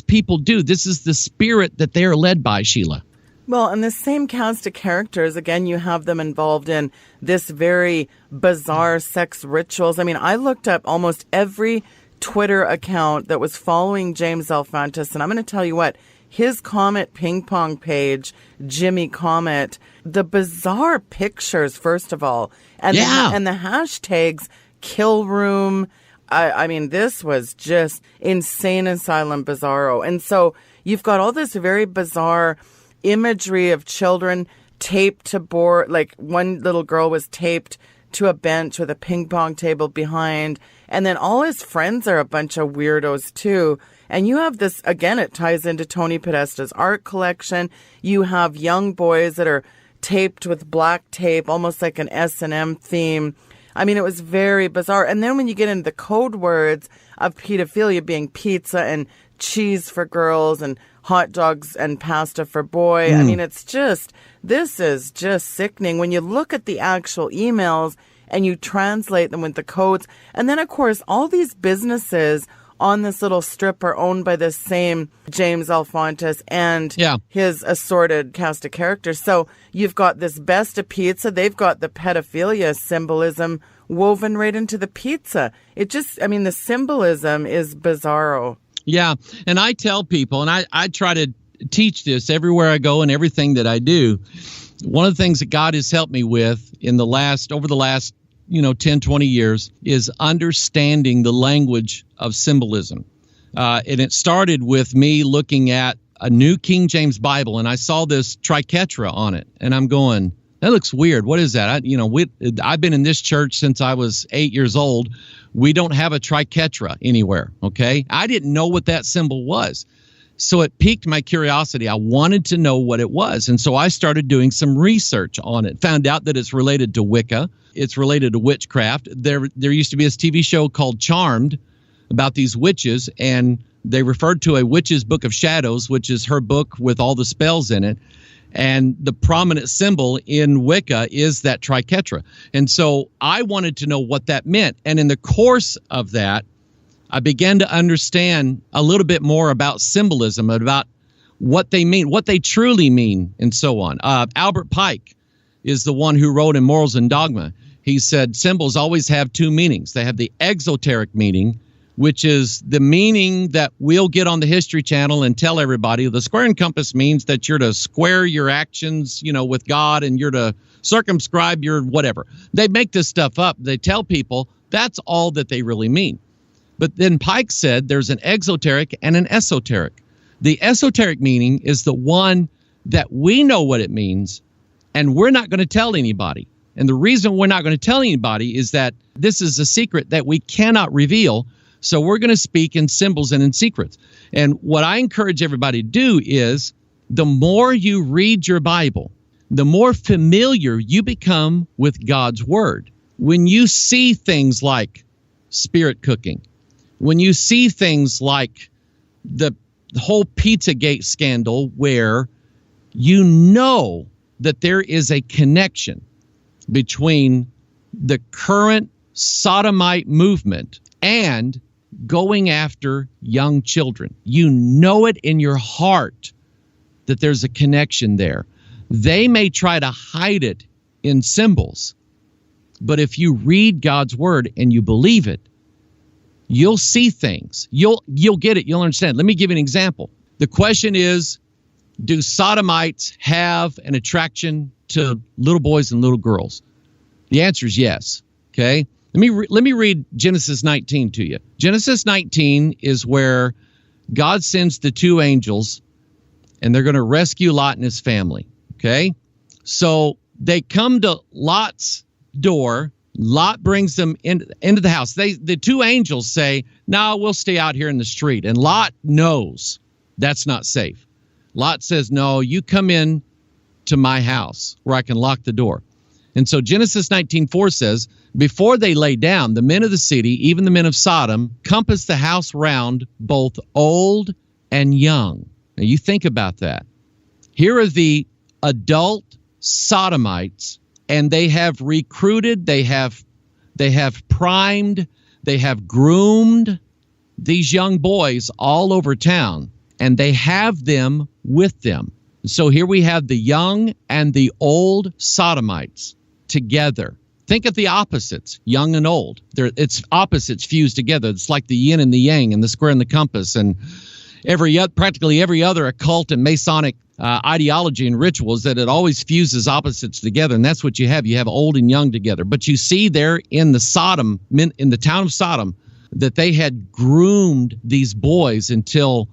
people do. This is the spirit that they are led by, Sheila. Well, and the same cast of characters, again, you have them involved in this very bizarre sex rituals. I mean, I looked up almost every Twitter account that was following James Alefantis, and I'm going to tell you what, his Comet ping pong page, Jimmy Comet, the bizarre pictures, first of all, and the hashtags kill room. I mean, this was just insane asylum bizarro. And so you've got all this very bizarre imagery of children taped to board, like one little girl was taped to a bench with a ping pong table behind. And then all his friends are a bunch of weirdos too. And you have this, again, it ties into Tony Podesta's art collection. You have young boys that are taped with black tape, almost like an S&M theme. I mean, it was very bizarre. And then when you get into the code words of pedophilia being pizza and cheese for girls and hot dogs and pasta for boy, I mean, this is just sickening. When you look at the actual emails and you translate them with the codes, and then, of course, all these businesses on this little strip are owned by this same James Alefantis and his assorted cast of characters. So you've got this best of pizza. They've got the pedophilia symbolism woven right into the pizza. It just, I mean, the symbolism is bizarro. Yeah. And I tell people, and I try to teach this everywhere I go and everything that I do. One of the things that God has helped me with over the last 10, 20 years is understanding the language of symbolism. And it started with me looking at a New King James Bible, and I saw this triquetra on it, and I'm going, that looks weird. What is that? I've been in this church since I was 8 years old. We don't have a triquetra anywhere, okay? I didn't know what that symbol was. So it piqued my curiosity. I wanted to know what it was. And so I started doing some research on it, found out that it's related to Wicca. It's related to witchcraft. There used to be this TV show called Charmed about these witches, and they referred to a witch's book of shadows, which is her book with all the spells in it. And the prominent symbol in Wicca is that triquetra. And so I wanted to know what that meant. And in the course of that, I began to understand a little bit more about symbolism, about what they mean, what they truly mean, and so on. Albert Pike is the one who wrote in Morals and Dogma. He said symbols always have two meanings. They have the exoteric meaning, which is the meaning that we'll get on the History Channel and tell everybody. The square and compass means that you're to square your actions, with God, and you're to circumscribe your whatever. They make this stuff up. They tell people that's all that they really mean. But then Pike said there's an exoteric and an esoteric. The esoteric meaning is the one that we know what it means, and we're not going to tell anybody. And the reason we're not going to tell anybody is that this is a secret that we cannot reveal. So we're going to speak in symbols and in secrets. And what I encourage everybody to do is the more you read your Bible, the more familiar you become with God's word. When you see things like spirit cooking, when you see things like the whole Pizzagate scandal, where you know that there is a connection between the current sodomite movement and going after young children. You know it in your heart that there's a connection there. They may try to hide it in symbols, but if you read God's word and you believe it, you'll see things. You'll get it. You'll understand. Let me give you an example. The question is, do sodomites have an attraction to little boys and little girls? The answer is yes. Okay. Let me read Genesis 19 to you. Genesis 19 is where God sends the two angels, and they're going to rescue Lot and his family. Okay. So they come to Lot's door. Lot brings them into the house. The two angels say, "No, we'll stay out here in the street." And Lot knows that's not safe. Lot says, "No, you come in to my house where I can lock the door." And so Genesis 19:4 says, "Before they lay down, the men of the city, even the men of Sodom, compassed the house round, both old and young." Now you think about that. Here are the adult sodomites, and they have recruited, they have primed, they have groomed these young boys all over town, and they have them with them. So here we have the young and the old sodomites together. Think of the opposites, young and old. It's opposites fused together. It's like the yin and the yang and the square and the compass and practically every other occult and Masonic ideology and rituals, that it always fuses opposites together. And that's what you have. You have old and young together. But you see there in the town of Sodom, that they had groomed these boys until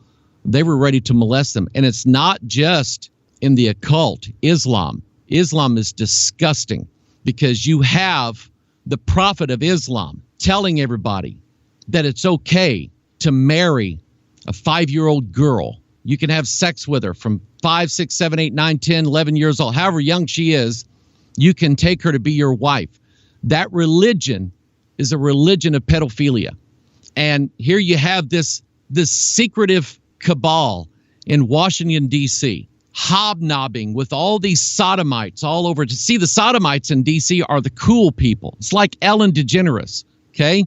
they were ready to molest them. And it's not just in the occult. Islam is disgusting, because you have the prophet of Islam telling everybody that it's okay to marry a 5-year-old girl. You can have sex with her from 5, 6, 7, 8, 9, 10, 11 years old. However young she is, you can take her to be your wife. That religion is a religion of pedophilia. And here you have this secretive cabal in Washington, D.C., hobnobbing with all these sodomites all over. To see the sodomites in D.C. are the cool people. It's like Ellen DeGeneres, okay?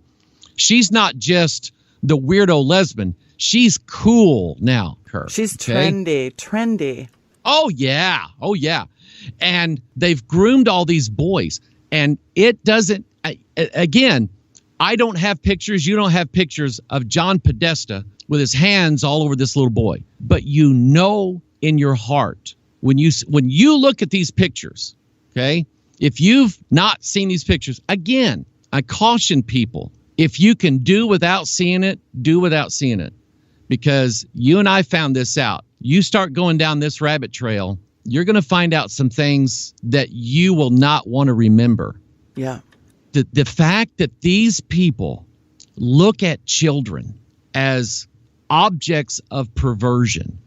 She's not just the weirdo lesbian. She's cool now. She's trendy. Oh, yeah. And they've groomed all these boys. And it doesn't, again, I don't have pictures. You don't have pictures of John Podesta with his hands all over this little boy. But you know in your heart, when you look at these pictures, okay, if you've not seen these pictures, again, I caution people, if you can do without seeing it, do without seeing it. Because you and I found this out. You start going down this rabbit trail, you're going to find out some things that you will not want to remember. Yeah. The fact that these people look at children as objects of perversion,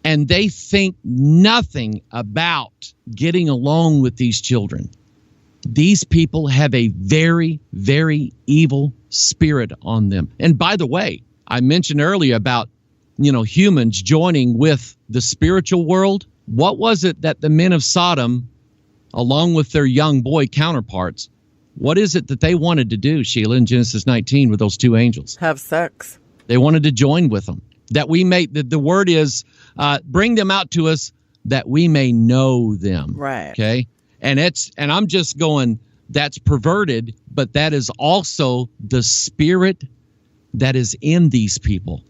and they think nothing about getting along with these children. These people have a very, very evil spirit on them. And by the way, I mentioned earlier about, humans joining with the spiritual world. What was it that the men of Sodom, along with their young boy counterparts, what is it that they wanted to do, Sheila, in Genesis 19 with those two angels? Have sex. They wanted to join with them. That we may, the word is, bring them out to us that we may know them. Right. Okay. And I'm just going, that's perverted, but that is also the spirit that is in these people,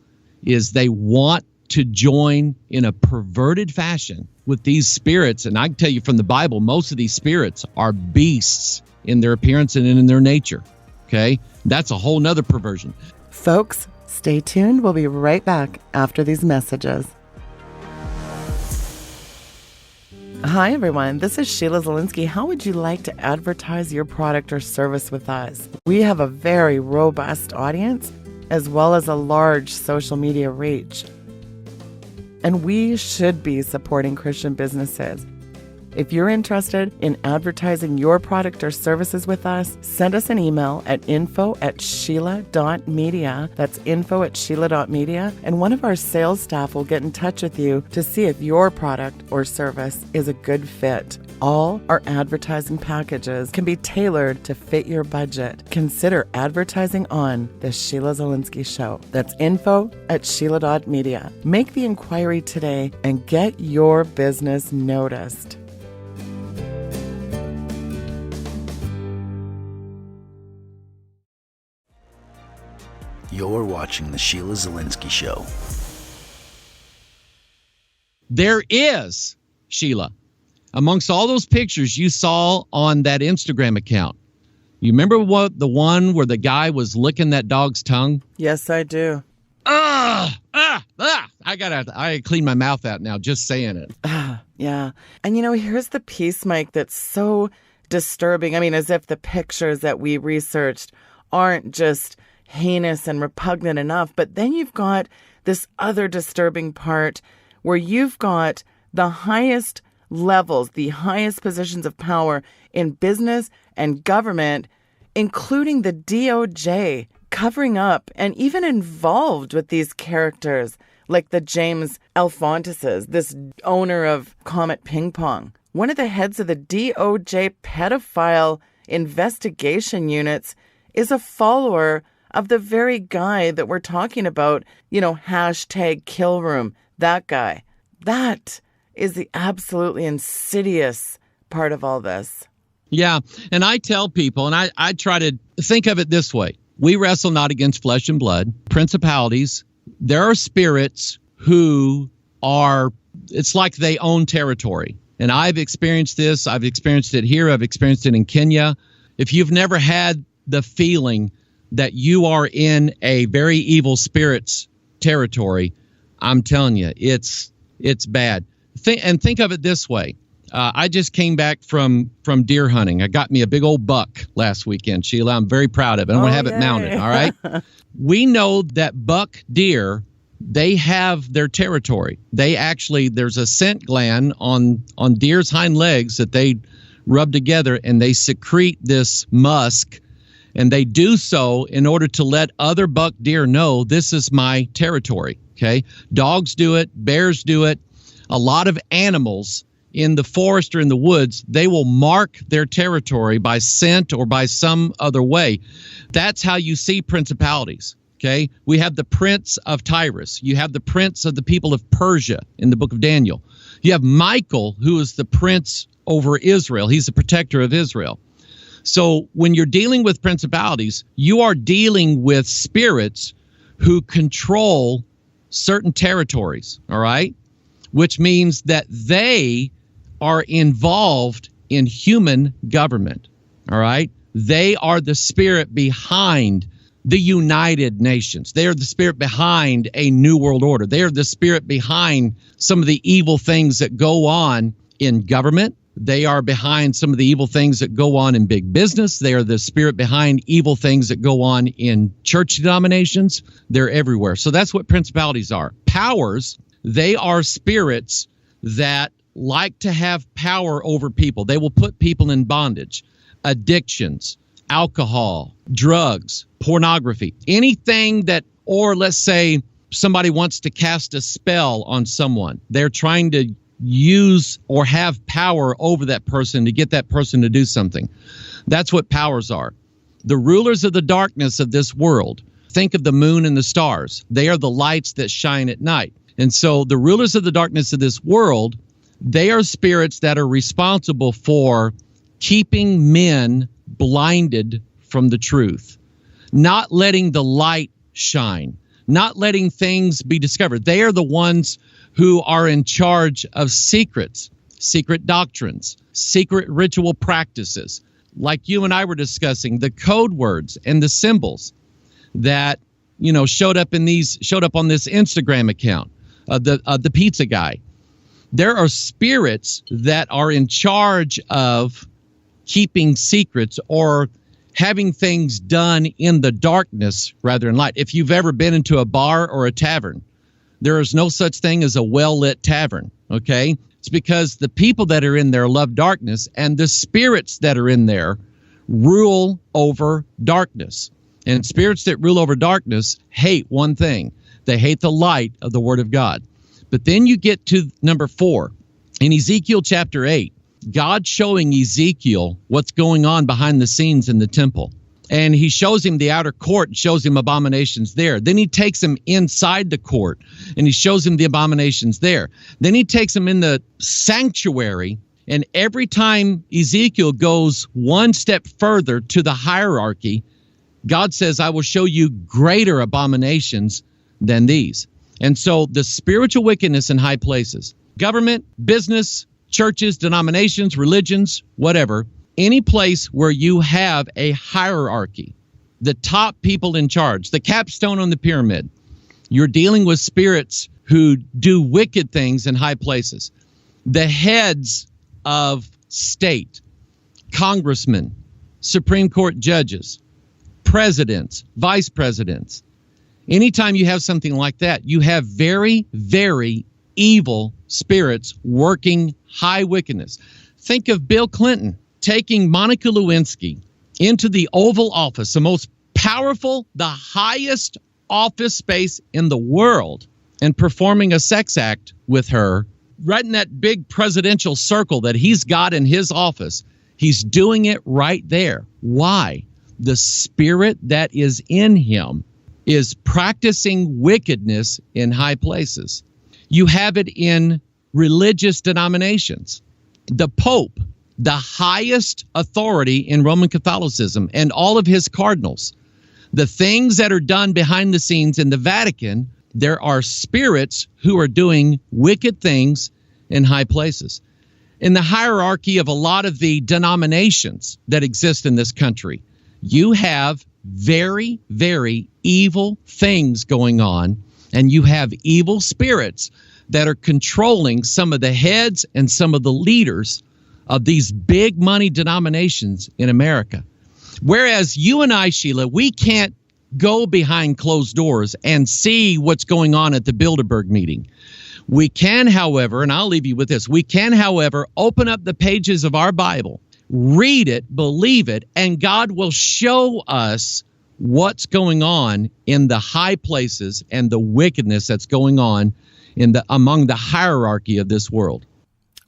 is they want to join in a perverted fashion with these spirits. And I can tell you from the Bible, most of these spirits are beasts in their appearance and in their nature. Okay. That's a whole nother perversion. Folks, stay tuned. We'll be right back after these messages. Hi, everyone. This is Sheila Zilinsky. How would you like to advertise your product or service with us? We have a very robust audience, as well as a large social media reach. And we should be supporting Christian businesses. If you're interested in advertising your product or services with us, send us an email at info@sheila.media. That's info@sheila.media. And one of our sales staff will get in touch with you to see if your product or service is a good fit. All our advertising packages can be tailored to fit your budget. Consider advertising on The Sheila Zilinsky Show. That's info@sheila.media. Make the inquiry today and get your business noticed. You're watching The Sheila Zilinsky Show. There is, Sheila, amongst all those pictures you saw on that Instagram account. You remember the one where the guy was licking that dog's tongue? Yes, I do. I gotta clean my mouth out now just saying it. Yeah. And here's the piece, Mike, that's so disturbing. I mean, as if the pictures that we researched aren't just heinous and repugnant enough, but then you've got this other disturbing part where you've got the highest levels, the highest positions of power in business and government, including the DOJ, covering up and even involved with these characters like the James Alefantis, this owner of Comet Ping Pong. One of the heads of the DOJ pedophile investigation units is a follower of the very guy that we're talking about, hashtag kill room, that guy. That is the absolutely insidious part of all this. Yeah, and I tell people, and I try to think of it this way. We wrestle not against flesh and blood, principalities. There are spirits who are, it's like they own territory. And I've experienced this. I've experienced it here. I've experienced it in Kenya. If you've never had the feeling that you are in a very evil spirit's territory, I'm telling you, it's bad. Think of it this way. I just came back from deer hunting. I got me a big old buck last weekend, Sheila. I'm very proud of it. I'm going to have it mounted, all right? We know that buck deer, they have their territory. There's a scent gland on deer's hind legs that they rub together, and they secrete this musk. And they do so in order to let other buck deer know this is my territory, okay? Dogs do it. Bears do it. A lot of animals in the forest or in the woods, they will mark their territory by scent or by some other way. That's how you see principalities, okay? We have the prince of Tyrus. You have the prince of the people of Persia in the book of Daniel. You have Michael, who is the prince over Israel. He's the protector of Israel. So when you're dealing with principalities, you are dealing with spirits who control certain territories, all right? Which means that they are involved in human government, all right? They are the spirit behind the United Nations. They are the spirit behind a new world order. They are the spirit behind some of the evil things that go on in government. They are behind some of the evil things that go on in big business. They are the spirit behind evil things that go on in church denominations. They're everywhere. So that's what principalities are. Powers, they are spirits that like to have power over people. They will put people in bondage. Addictions, alcohol, drugs, pornography, anything that, or let's say somebody wants to cast a spell on someone. They're trying to use or have power over that person to get that person to do something. That's what powers are. The rulers of the darkness of this world, think of the moon and the stars. They are the lights that shine at night. And so the rulers of the darkness of this world, they are spirits that are responsible for keeping men blinded from the truth, not letting the light shine, not letting things be discovered. They are the ones who are in charge of secrets, secret doctrines, secret ritual practices, like you and I were discussing, the code words and the symbols that showed up on this Instagram account, the pizza guy. There are spirits that are in charge of keeping secrets or having things done in the darkness rather than light. If you've ever been into a bar or a tavern, there is no such thing as a well-lit tavern, okay? It's because the people that are in there love darkness, and the spirits that are in there rule over darkness. And spirits that rule over darkness hate one thing. They hate the light of the Word of God. But then you get to number 4. In Ezekiel chapter 8, God's showing Ezekiel what's going on behind the scenes in the temple. And he shows him the outer court and shows him abominations there. Then he takes him inside the court and he shows him the abominations there. Then he takes him in the sanctuary. And every time Ezekiel goes one step further to the hierarchy, God says, I will show you greater abominations than these. And so the spiritual wickedness in high places, government, business, churches, denominations, religions, whatever, any place where you have a hierarchy, the top people in charge, the capstone on the pyramid, you're dealing with spirits who do wicked things in high places. The heads of state, congressmen, Supreme Court judges, presidents, vice presidents. Anytime you have something like that, you have very, very evil spirits working high wickedness. Think of Bill Clinton taking Monica Lewinsky into the Oval Office, the most powerful, the highest office space in the world, and performing a sex act with her right in that big presidential circle that he's got in his office. He's doing it right there. Why? The spirit that is in him is practicing wickedness in high places. You have it in religious denominations. The Pope, the highest authority in Roman Catholicism, and all of his cardinals, the things that are done behind the scenes in the Vatican, there are spirits who are doing wicked things in high places. In the hierarchy of a lot of the denominations that exist in this country, you have very, very evil things going on, and you have evil spirits that are controlling some of the heads and some of the leaders of these big money denominations in America. Whereas you and I, Sheila, we can't go behind closed doors and see what's going on at the Bilderberg meeting. We can, however, and I'll leave you with this, we can, however, open up the pages of our Bible, read it, believe it, and God will show us what's going on in the high places and the wickedness that's going on in among the hierarchy of this world.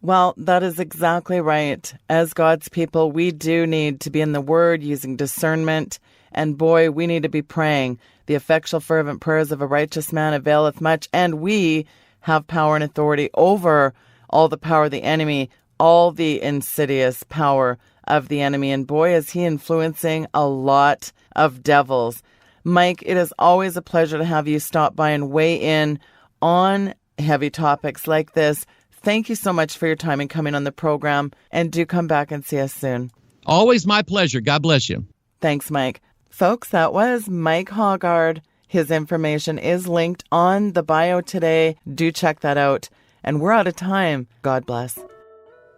Well, that is exactly right. As God's people, we do need to be in the Word, using discernment. And boy, we need to be praying. The effectual fervent prayers of a righteous man availeth much. And we have power and authority over all the power of the enemy, all the insidious power of the enemy. And boy, is he influencing a lot of devils. Mike, it is always a pleasure to have you stop by and weigh in on heavy topics like this. Thank you so much for your time and coming on the program. And do come back and see us soon. Always my pleasure. God bless you. Thanks, Mike. Folks, that was Mike Hoggard. His information is linked on the bio today. Do check that out. And we're out of time. God bless.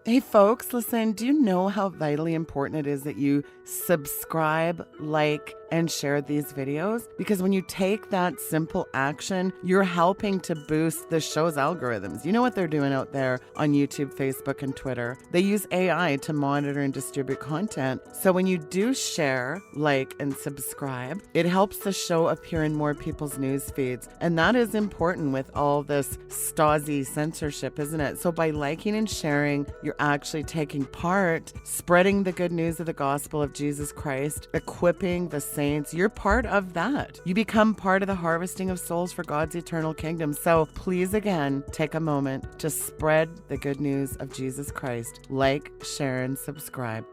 Hey, folks, listen, do you know how vitally important it is that you subscribe, like, and share these videos? Because when you take that simple action, you're helping to boost the show's algorithms. You know what they're doing out there on YouTube, Facebook, and Twitter? They use AI to monitor and distribute content. So when you do share, like, and subscribe, it helps the show appear in more people's news feeds. And that is important with all this Stasi censorship, isn't it? So by liking and sharing, you're actually taking part, spreading the good news of the gospel of Jesus Christ, equipping the saints. You're part of that. You become part of the harvesting of souls for God's eternal kingdom. So please, again, take a moment to spread the good news of Jesus Christ. Like, share, and subscribe.